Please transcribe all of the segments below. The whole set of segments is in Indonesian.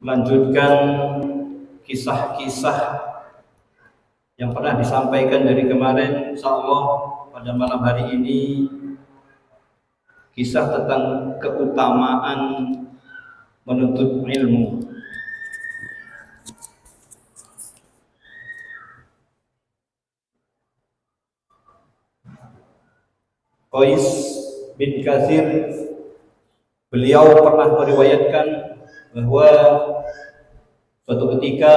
melanjutkan kisah-kisah yang pernah disampaikan dari kemarin. Insyaallah pada malam hari ini kisah tentang keutamaan menuntut ilmu. Qais bin Katsir, beliau pernah meriwayatkan bahwa suatu ketika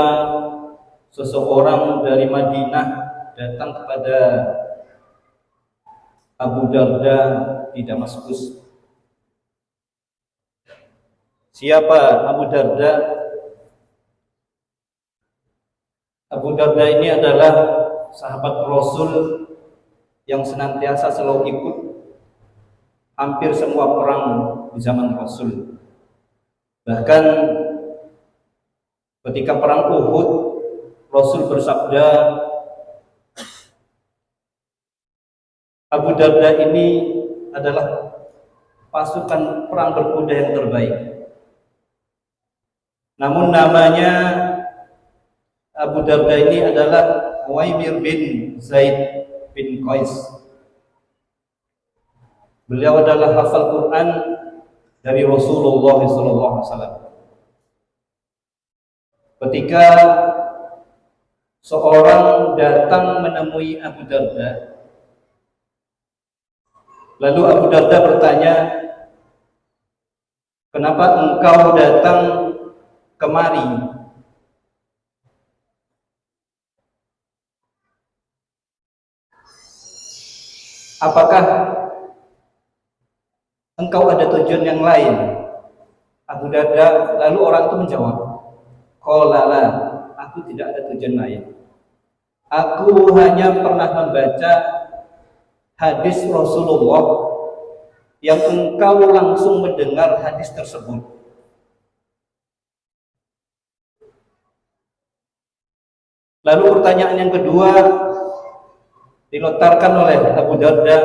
seseorang dari Madinah datang kepada Abu Darda di Damaskus. Siapa Abu Darda? Abu Darda ini adalah sahabat Rasul yang senantiasa selalu ikut hampir semua perang di zaman Rasul. Bahkan ketika perang Uhud, Rasul bersabda, Abu Darda ini adalah pasukan perang berkuda yang terbaik. Namun namanya Abu Darda ini adalah Uwaimir bin Zaid bin Qais. Beliau adalah hafal Quran dari Rasulullah SAW. Ketika seorang datang menemui Abu Darda, lalu Abu Darda bertanya, "Kenapa engkau datang kemari?" Apakah engkau ada tujuan yang lain? Abu Darda, lalu orang itu menjawab, "Qala la, aku tidak ada tujuan lain. Aku hanya pernah membaca hadis Rasulullah yang engkau langsung mendengar hadis tersebut." Lalu pertanyaan yang kedua dilontarkan oleh Abu Darda,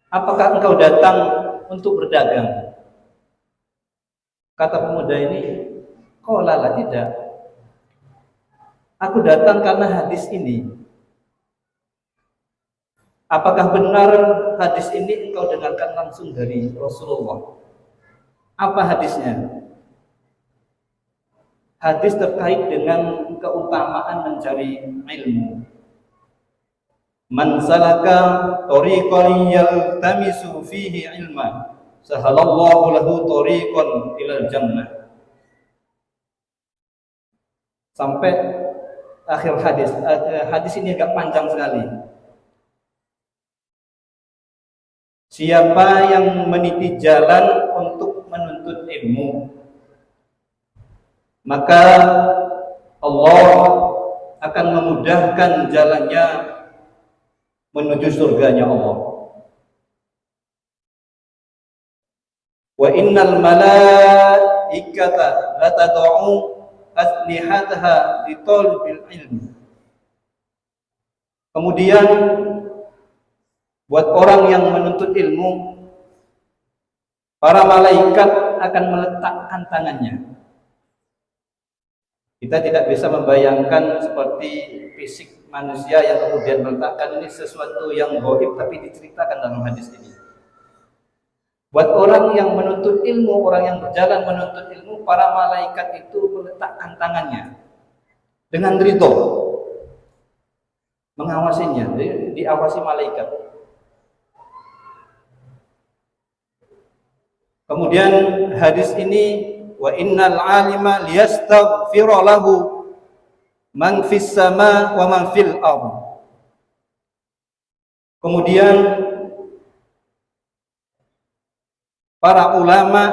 "Apakah engkau datang untuk berdagang?" Kata pemuda ini, "Qala la, tidak. Aku datang karena hadis ini." Apakah benar hadis ini engkau dengarkan langsung dari Rasulullah? Apa hadisnya? Hadis terkait dengan keutamaan mencari ilmu. Man salaka tariqan yaltamisu fihi ilman, sahalallahu lahu tariqan ilal jannah. Sampai akhir hadis. Hadis ini agak panjang sekali. Siapa yang meniti jalan untuk menuntut ilmu, maka Allah akan memudahkan jalannya menuju surganya Allah. Wa innal malaikata la tad'u asnihataha li talibil ilmi. Kemudian buat orang yang menuntut ilmu, para malaikat akan meletakkan tangannya. Kita tidak bisa membayangkan seperti fisik manusia yang kemudian meletakkan, ini sesuatu yang gaib tapi diceritakan dalam hadis ini. Buat orang yang menuntut ilmu, orang yang berjalan menuntut ilmu, para malaikat itu meletakkan tangannya dengan ridho, mengawasinya, diawasi malaikat. Kemudian hadis ini, wa innal alima liyastaghfira lahu man fis sama wa man fil ardh. Kemudian para ulama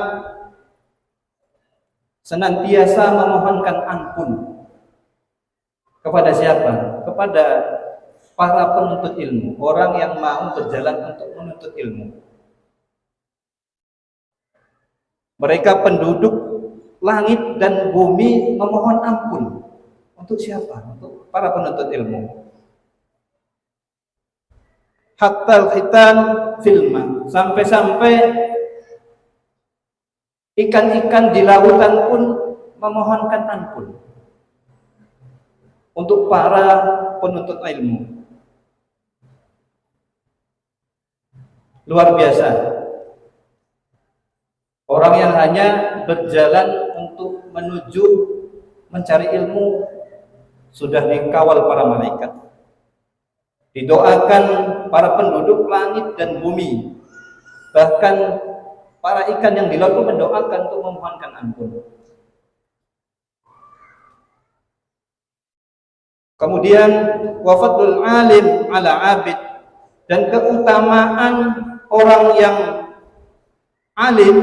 senantiasa memohonkan ampun kepada siapa? Kepada para penuntut ilmu, orang yang mau berjalan untuk menuntut ilmu. Mereka penduduk langit dan bumi memohon ampun. Untuk siapa? Untuk para penuntut ilmu. Hatta al-khitan filma, sampai-sampai ikan-ikan di lautan pun memohonkan ampun untuk para penuntut ilmu. Luar biasa. Orang yang hanya berjalan untuk menuju mencari ilmu sudah dikawal para malaikat. Didoakan para penduduk langit dan bumi. Bahkan para ikan yang di laut pun mendoakan untuk memohonkan ampun. Kemudian wafadul alim ala abid, dan keutamaan orang yang alim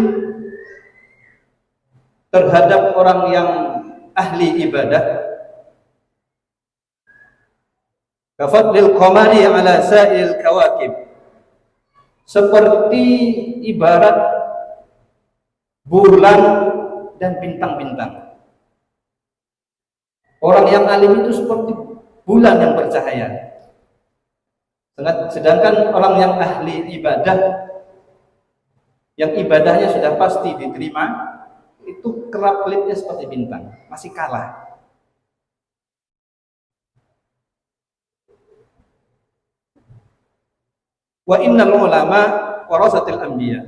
terhadap orang yang ahli ibadah. Kafadlil qamari ala sa'il kawakib, seperti ibarat bulan dan bintang-bintang. Orang yang alim itu seperti bulan yang bercahaya. Sedangkan orang yang ahli ibadah, yang ibadahnya sudah pasti diterima, itu kerap kelipnya seperti bintang, masih kalah. Wa innal ulama warasatil anbiya,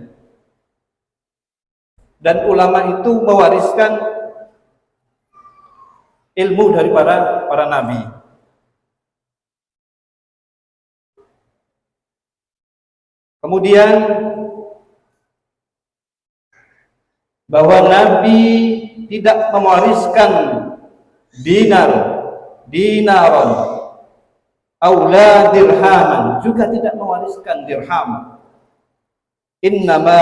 dan ulama itu mewariskan ilmu dari para nabi. Kemudian bahwa nabi tidak mewariskan dinaron aula dirhaman, juga tidak mewariskan dirham. Innama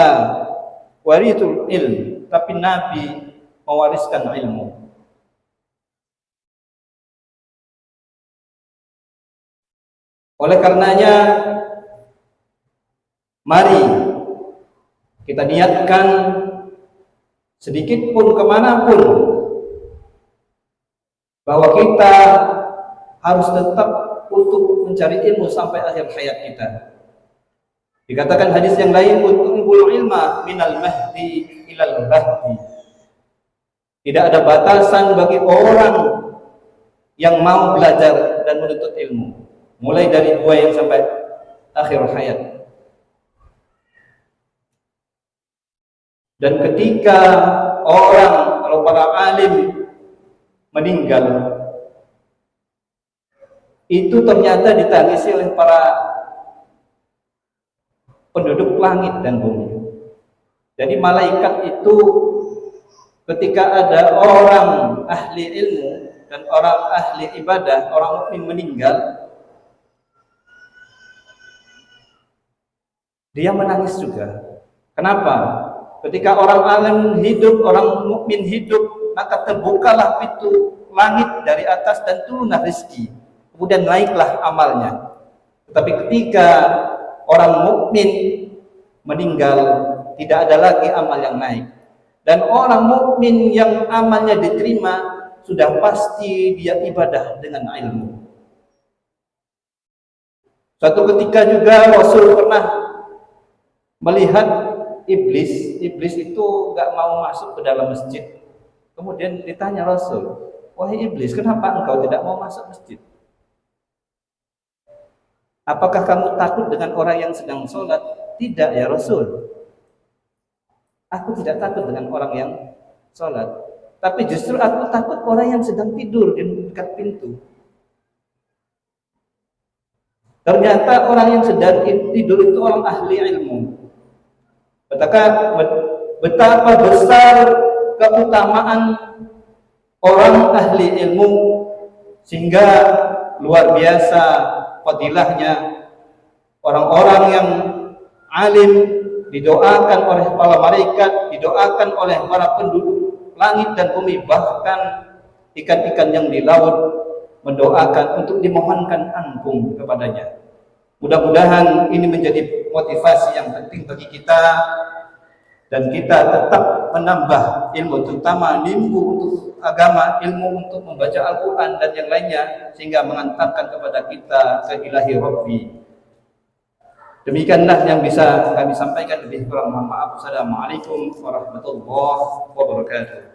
warithul ilm, tapi nabi mewariskan ilmu. Oleh karenanya, mari kita niatkan sedikit pun kemanapun bahwa kita harus tetap untuk mencari ilmu sampai akhir hayat kita. Dikatakan hadis yang lain, utlubul ilma minal mahdi ilal bahdi. Tidak ada batasan bagi orang yang mau belajar dan menuntut ilmu, mulai dari buaya sampai akhir hayat. Dan ketika orang, kalau para alim meninggal, itu ternyata ditangisi oleh para penduduk langit dan bumi. Jadi malaikat itu ketika ada orang ahli ilmu dan orang ahli ibadah, orang mukmin meninggal, dia menangis juga. Kenapa? Ketika orang alim hidup, orang mukmin hidup, maka terbukalah pintu langit dari atas dan turunlah rezeki. Kemudian naiklah amalnya. Tetapi ketika orang mukmin meninggal, tidak ada lagi amal yang naik. Dan orang mukmin yang amalnya diterima, sudah pasti dia ibadah dengan ilmu. Suatu ketika juga Rasul pernah melihat iblis itu nggak mau masuk ke dalam masjid. Kemudian ditanya Rasul, wahai iblis, kenapa engkau tidak mau masuk masjid? Apakah kamu takut dengan orang yang sedang sholat? Tidak ya Rasul, aku tidak takut dengan orang yang sholat, tapi justru aku takut orang yang sedang tidur di dekat pintu. Ternyata orang yang sedang tidur itu orang ahli ilmu. Betapa besar keutamaan orang ahli ilmu, sehingga luar biasa fadilahnya. Orang-orang yang alim didoakan oleh para malaikat, didoakan oleh para penduduk langit dan bumi, bahkan ikan-ikan yang di laut mendoakan untuk dimohonkan ampun kepadanya. Mudah-mudahan ini menjadi motivasi yang penting bagi kita, dan kita tetap menambah ilmu, terutama ilmu untuk agama, ilmu untuk membaca Al-Quran dan yang lainnya, sehingga mengantarkan kepada kita ke ilahi Rabbi. Demikianlah yang bisa kami sampaikan, lebih kurang mohon maaf. Assalamualaikum warahmatullahi wabarakatuh.